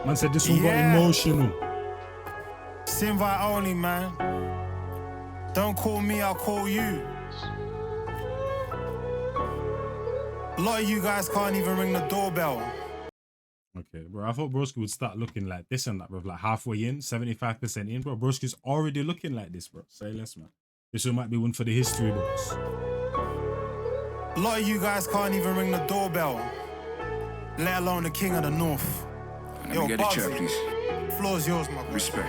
Man said this one got emotional. It's invite only, man. Don't call me, I'll call you. A lot of you guys can't even ring the doorbell. Okay, bro, I thought Broski would start looking like this and that, bro. Like halfway in, 75% in, bro. Broski's already looking like this, bro. Say less, man. This one might be one for the history books. A lot of you guys can't even ring the doorbell, let alone the king of the north. Let me get a chair, please. Floor's yours, my boy. Respect.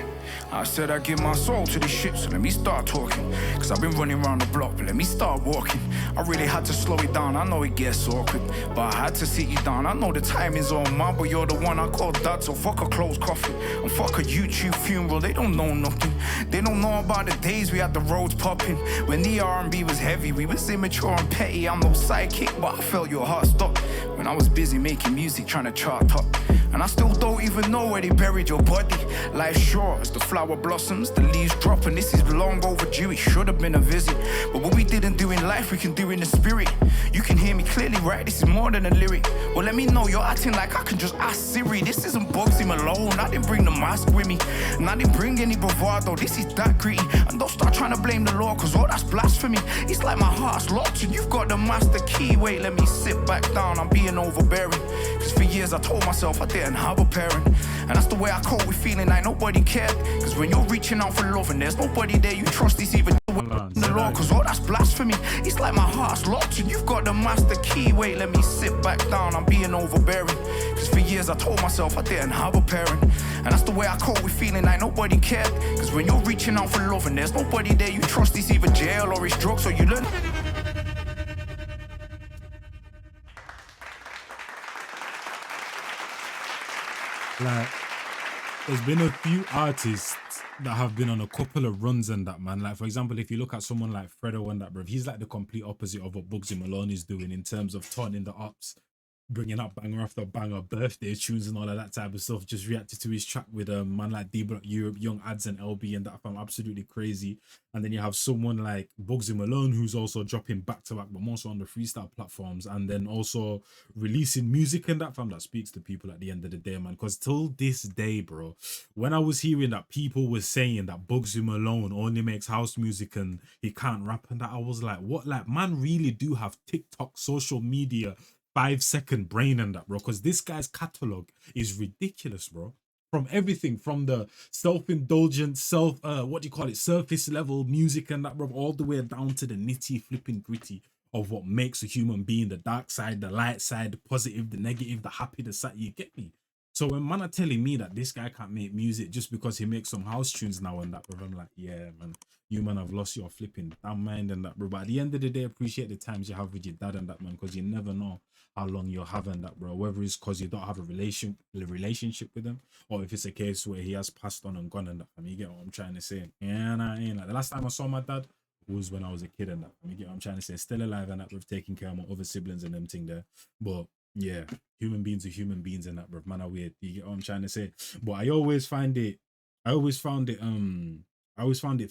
I said I give my soul to this shit, so let me start talking. Cause I've been running around the block, but let me start walking. I really had to slow it down, I know it gets awkward, but I had to sit you down. I know the time is on, man, but you're the one I call dad, so fuck a closed coffin. And fuck a YouTube funeral, they don't know nothing. They don't know about the days we had the roads popping. When the R&B was heavy, we was immature and petty. I'm no sidekick, but I felt your heart stop when I was busy making music, trying to chart up. And I still don't even know where they buried your body. Life's short as the flower blossoms, the leaves drop, and this is long overdue. It should have been a visit, but what we didn't do in life, we can do in the spirit. You can hear me clearly, right? This is more than a lyric. Well, let me know, you're acting like I can just ask Siri. This isn't Bugzy Malone, I didn't bring the mask with me, and I didn't bring any bravado. This is that gritty, and don't start trying to blame the law, cause all that's blasphemy. It's like my heart's locked and you've got the master key. Wait, let me sit back down, I'm being overbearing. Cause for years I told myself I didn't have a parent, and that's the way I cope with feeling like nobody cared. Cause when you're reaching out for love and there's nobody there you trust, it's even the law, cause all that's blasphemy. It's like my heart's locked and you've got the master key. Wait, let me sit back down, I'm being overbearing. Cause for years I told myself I didn't have a parent, and that's the way I cope with feeling like nobody cared. Cause when you're reaching out for love and there's nobody there you trust, it's either jail or it's drugs, so you learn. Like, there's been a few artists that have been on a couple of runs and that, man. Like, for example, if you look at someone like Fredo and that, bro, he's like the complete opposite of what Bugzy Malone is doing in terms of turning the ups, bringing up banger after banger, birthday tunes and all of that type of stuff. Just reacted to his track with a man like D-Block Europe, Young Ads and LB, and that fam, absolutely crazy. And then you have someone like Bugzy Malone, who's also dropping back to back, but mostly on the freestyle platforms, and then also releasing music and that fam that speaks to people at the end of the day, man. Because till this day, bro, when I was hearing that people were saying that Bugzy Malone only makes house music and he can't rap and that, I was like, what? Like, man really do have TikTok, social media, 5-second brain and that, bro, because this guy's catalog is ridiculous, bro. From everything, from the self-indulgent, surface level music and that, bro, all the way down to the nitty flipping gritty of what makes a human being, the dark side, the light side, the positive, the negative, the happy, the sad. You get me? So when man are telling me that this guy can't make music just because he makes some house tunes now and that, bro, I'm like, yeah, man, you man have lost your flipping damn mind and that, bro. But at the end of the day, appreciate the times you have with your dad and that, man, because you never know how long you're having that, bro. Whether it's because you don't have a relationship with him, or if it's a case where he has passed on and gone and that. I mean, you get what I'm trying to say? Yeah, nah, ain't like the last time I saw my dad was when I was a kid and that. I mean, you get what I'm trying to say? Still alive and that, with taking care of my other siblings and them thing there. But yeah, human beings are human beings and that, bro. Man are weird. You get what I'm trying to say? But I always found it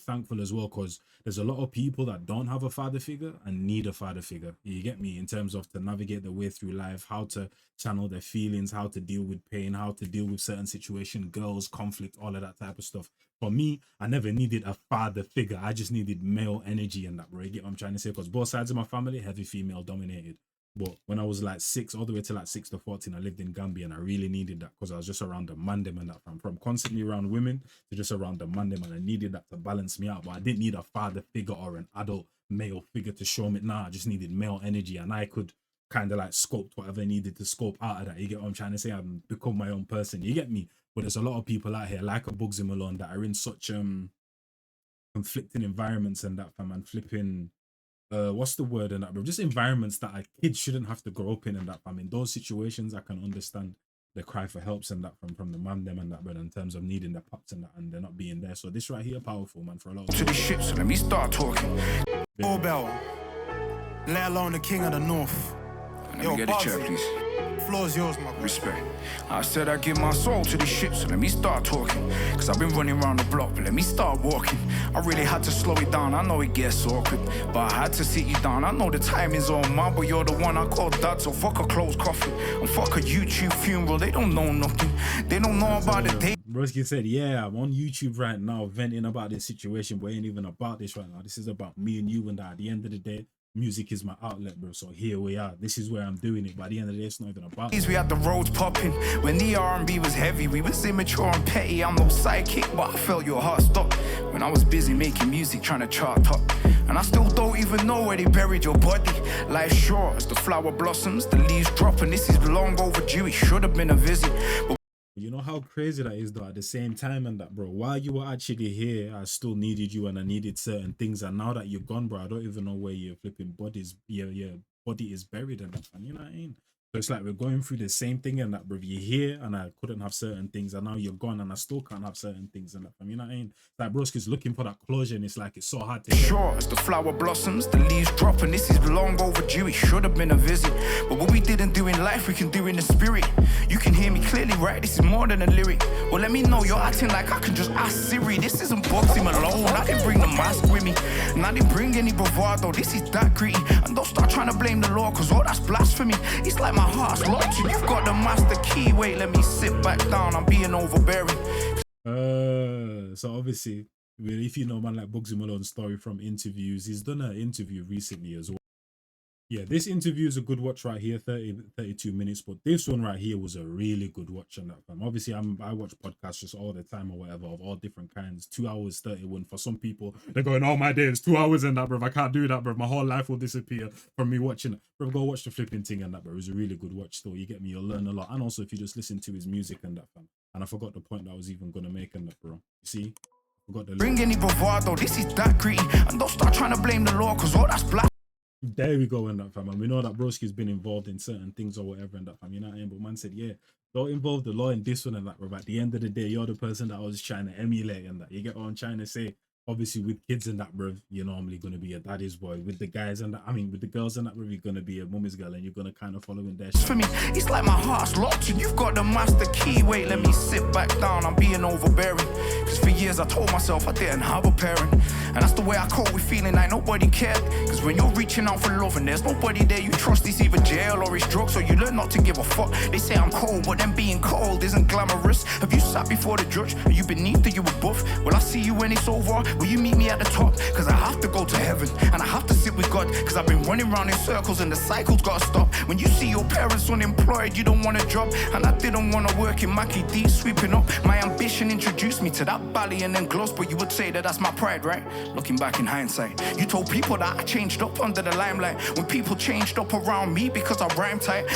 thankful as well, because there's a lot of people that don't have a father figure and need a father figure. You get me? In terms of to navigate their way through life, how to channel their feelings, how to deal with pain, how to deal with certain situations, girls, conflict, all of that type of stuff. For me, I never needed a father figure. I just needed male energy and that, bro. You get what I'm trying to say? Because both sides of my family, heavy female dominated. But when I was like 6, all the way to like 6 to 14, I lived in Gambia and I really needed that because I was just around the man them and that, from constantly around women to just around the man them, and I needed that to balance me out. But I didn't need a father figure or an adult male figure to show me. Nah, I just needed male energy, and I could kind of like sculpt whatever I needed to sculpt out of that. You get what I'm trying to say? And become my own person. You get me? But there's a lot of people out here like a Bugzy Malone that are in such conflicting environments and that, fam, and flipping what's the word in that, bro? Just environments that a kid shouldn't have to grow up in and that, fam. In those situations, I can understand the cry for helps and that from the man them and that, but in terms of needing their pops and that, and they're not being there. So this right here, powerful, man, for a lot of to the shit, so let me start talking. Doorbell, let alone the king of the north. Let me get a chair, please. Floor's yours, my boy. Respect. I said I give my soul to this shit, so let me start talking. Cause I've been running around the block, but let me start walking. I really had to slow it down, I know it gets awkward, but I had to sit you down. I know the timing's on mine, but you're the one I call dad, so fuck a closed coffin. And fuck a YouTube funeral, they don't know nothing. They don't know about the day. Broski said, yeah, I'm on YouTube right now venting about this situation, but it ain't even about this right now. This is about me and you, and that at the end of the day, music is my outlet, bro. So here we are. This is where I'm doing it. But at the end of the day, it's not even about it. We had the roads popping when the R&B was heavy. We was immature and petty. I'm no sidekick, but I felt your heart stop when I was busy making music, trying to chart up. And I still don't even know where they buried your body. Life's short as the flower blossoms, the leaves drop, and this is long overdue. It should have been a visit. But you know how crazy that is, though, at the same time, and that, bro, while you were actually here, I still needed you and I needed certain things. And now that you're gone, bro, I don't even know where your flipping your body is buried and that, man. You know what I mean? So it's like we're going through the same thing and that, bro. You're here and I couldn't have certain things, and now you're gone and I still can't have certain things and that, fam. You know what I mean? It's like broski's looking for that closure, and it's like it's so hard to get. Sure, as the flower blossoms, the leaves drop, and this is long overdue. It should have been a visit, but what we didn't do in life, we can do in the spirit. You can hear me clearly, right? This is more than a lyric. Well, let me know you're acting like I can just ask Siri. This isn't Bugzy Malone. I didn't bring the mask with me, and I didn't bring any bravado. This is that gritty, and don't start trying to blame the law, cause all that's blasphemy. It's like my heart's locked. You've got the master key. Wait, let me sit back down. I'm being overbearing. So obviously, if you know man like Bugzy Malone's story from interviews, he's done an interview recently as well. Yeah, this interview is a good watch right here, 32 minutes, but this one right here was a really good watch on that, fam. Obviously, I watch podcasts just all the time or whatever, of all different kinds. 2 hours 31. For some people, they're going, oh my days, 2 hours and that, bro. I can't do that, bro. My whole life will disappear from me watching it. Bro, go watch the flipping thing and that, bro. It was a really good watch still. You get me? You'll learn a lot. And also, if you just listen to his music and that, fam. And I forgot the point that I was even going to make on that, bro. You see? I forgot the Bring any bravado. This is that gritty. And don't start trying to blame the law, cause all that's black. There we go, and that, fam. And we know that broski's been involved in certain things or whatever, and that, fam. You know what I mean? But man said, yeah, don't involve the law in this one and that, bro. At the end of the day, you're the person that I was trying to emulate and that. You get what I'm trying to say? Obviously, with kids and that, bro, you're normally going to be a daddy's boy. With the guys and that, I mean, with the girls and that, bro, you're going to be a mummy's girl, and you're going to kind of follow in their shit. For me, it's like my heart's locked and you've got the master key. Wait, let me sit back down. I'm being overbearing. Cause for years I told myself I didn't have a parent. And that's the way I cope with feeling like nobody cared. Cause when you're reaching out for love and there's nobody there you trust, it's either jail or it's drugs, so you learn not to give a fuck. They say I'm cold, but then being cold isn't glamorous. Have you sat before the judge? Are you beneath or you above? Will I see you when it's over? Will you meet me at the top? Cause I have to go to heaven and I have to sit with God. Cause I've been running around in circles and the cycle's gotta stop. When you see your parents unemployed, you don't want a job. And I didn't want to work in Mackie D, sweeping up. My ambition introduced me to that bally and then gloss, but you would say that that's my pride, right? Looking back in hindsight, you told people that I changed up under the limelight. When people changed up around me because I rhyme tight.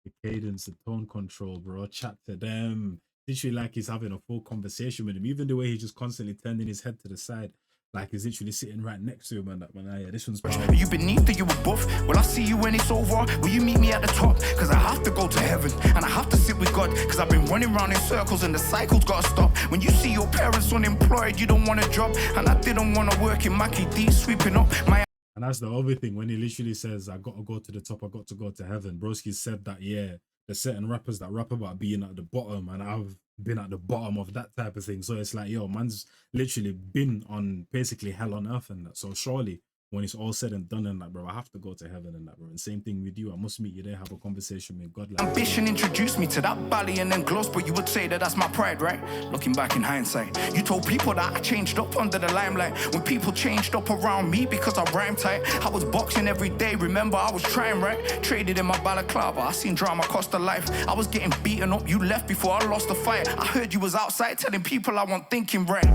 The cadence, the tone control, bro. Chat to them. Literally like he's having a full conversation with him. Even the way he's just constantly turning his head to the side. Like he's literally sitting right next to him and that, man. Yeah, this one's powerful. Are you beneath or you above? Will I see you when it's over? Will you meet me at the top? Cause I have to go to heaven and I have to sit with God. Cause I've been running around in circles and the cycle's gotta stop. When you see your parents unemployed, you don't want a job. And I didn't want to work in Mackie D, sweeping up my... And that's the other thing, when he literally says, I got to go to the top, I got to go to heaven. Broski said that, yeah, there's certain rappers that rap about being at the bottom, and I've been at the bottom of that type of thing. So it's like, yo, man's literally been on basically hell on earth and that. So surely when it's all said and done and that, bro, I have to go to heaven and that, bro. And same thing with you. I must meet you there, have a conversation with God. Like, ambition introduced me to that bally and then gloss, but you would say that that's my pride, right? Looking back in hindsight, you told people that I changed up under the limelight. When people changed up around me because I rhyme tight, I was boxing every day. Remember, I was trying, right? Traded in my balaclava. I seen drama cost a life. I was getting beaten up. You left before I lost the fight. I heard you was outside telling people I wasn't thinking right.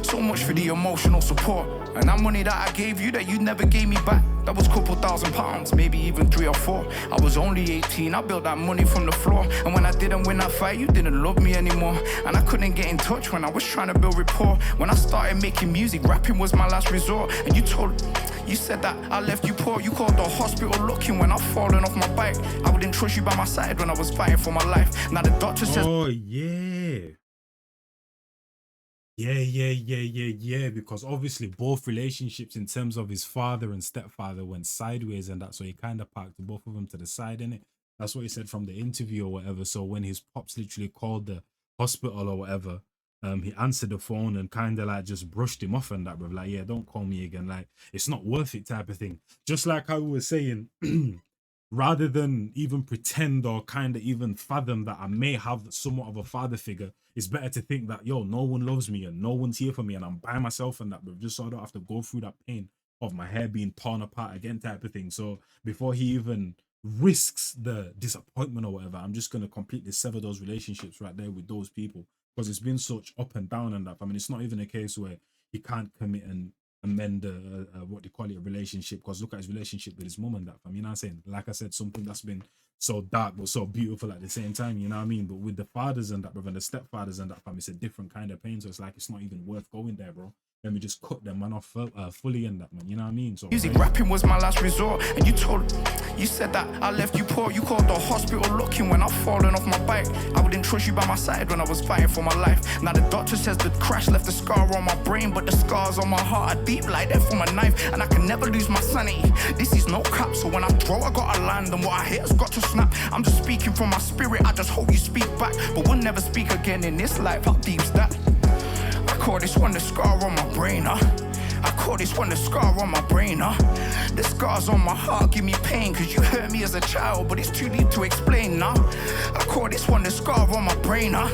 So much for the emotional support. And that money that I gave you that you never gave me back, that was a couple £1,000, maybe even 3 or 4. I was only 18, I built that money from the floor. And when I didn't win that fight, you didn't love me anymore. And I couldn't get in touch when I was trying to build rapport. When I started making music, rapping was my last resort. And you said that I left you poor. You called the hospital looking when I've fallen off my bike. I wouldn't trust you by my side when I was fighting for my life. Now the doctor says, oh yeah. Yeah, because obviously both relationships in terms of his father and stepfather went sideways and that, so he kind of parked both of them to the side, innit? That's what he said from the interview or whatever. So when his pops literally called the hospital or whatever, he answered the phone and kind of like just brushed him off and that, bro. Like, yeah, don't call me again. Like, it's not worth it, type of thing. Just like I was saying, rather than even pretend or kind of even fathom that I may have somewhat of a father figure, it's better to think that, yo, no one loves me and no one's here for me and I'm by myself and that, bro, just so I don't have to go through that pain of my hair being torn apart again, type of thing. So before he even risks the disappointment or whatever, I'm just going to completely sever those relationships right there with those people, because it's been such up and down and that. I mean, it's not even a case where he can't commit and amend what they call it, a relationship, because look at his relationship with his mum and that, fam. You know what I'm saying? Like I said, something that's been so dark but so beautiful at the same time, you know what I mean? But with the fathers and that, brother, and the stepfathers and that, fam, it's a different kind of pain. So it's like, it's not even worth going there, bro. Let me just cut them man off fully and that, man. You know what I mean? So Music rapping was my last resort, and you said that I left you poor. You called the hospital looking when I've fallen off my bike. I wouldn't trust you by my side when I was fighting for my life. Now the doctor says the crash left a scar on my brain, but the scars on my heart are deep like that from a knife, and I can never lose my sanity. This is no cap, so when I draw, I gotta land, and what I hit's got to snap. I'm just speaking from my spirit. I just hope you speak back, but we'll never speak again in this life. How deep's that? I call this one the scar on my brain, I call this one the scar on my brain, The scars on my heart give me pain, cause you hurt me as a child, but it's too deep to explain, I call this one the scar on my brain, I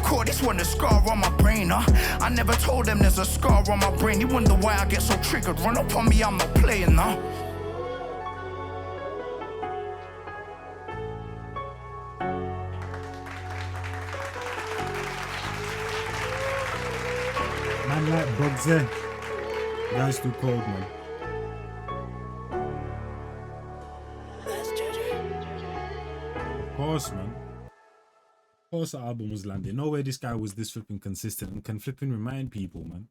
call this one the scar on my brain, I never told them there's a scar on my brain. You wonder why I get so triggered. Run up on me, I'm not playing, Man like Bugzy. Guys too cold, man. Of course, man. Of course the album was landing. No way this guy was this flipping consistent and can flipping remind people, man.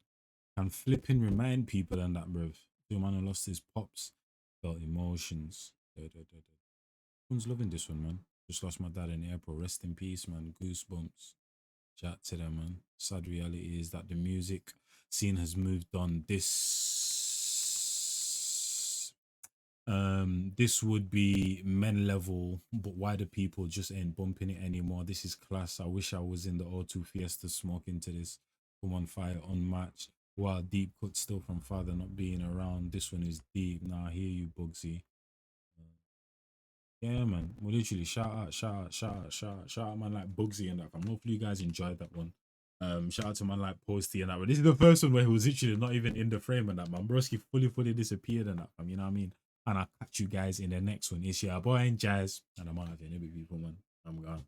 Can flipping remind people and that, bruv. Your man who lost his pops, felt emotions. Everyone's loving this one, man. Just lost my dad in April. Rest in peace, man. Goosebumps. Shout out to them, man. Sad reality is that the music scene has moved on. This would be men level, but wider people just ain't bumping it anymore. This is class. I wish I was in the O2 Fiesta smoking to this. Come on fire, unmatched. Wow, deep cut still from father not being around. This one is deep. Nah, I hear you, Bugzy. Yeah, man. Well, literally, shout out, man, like Bugzy and that. Hopefully, you guys enjoyed that one. Shout out to man like Posty and that. But this is the first one where he was literally not even in the frame and that, man. Broski fully disappeared and that, you know what I mean? And I'll catch you guys in the next one. It's your boy Njies, and I'm out of here. People, man. I'm gone.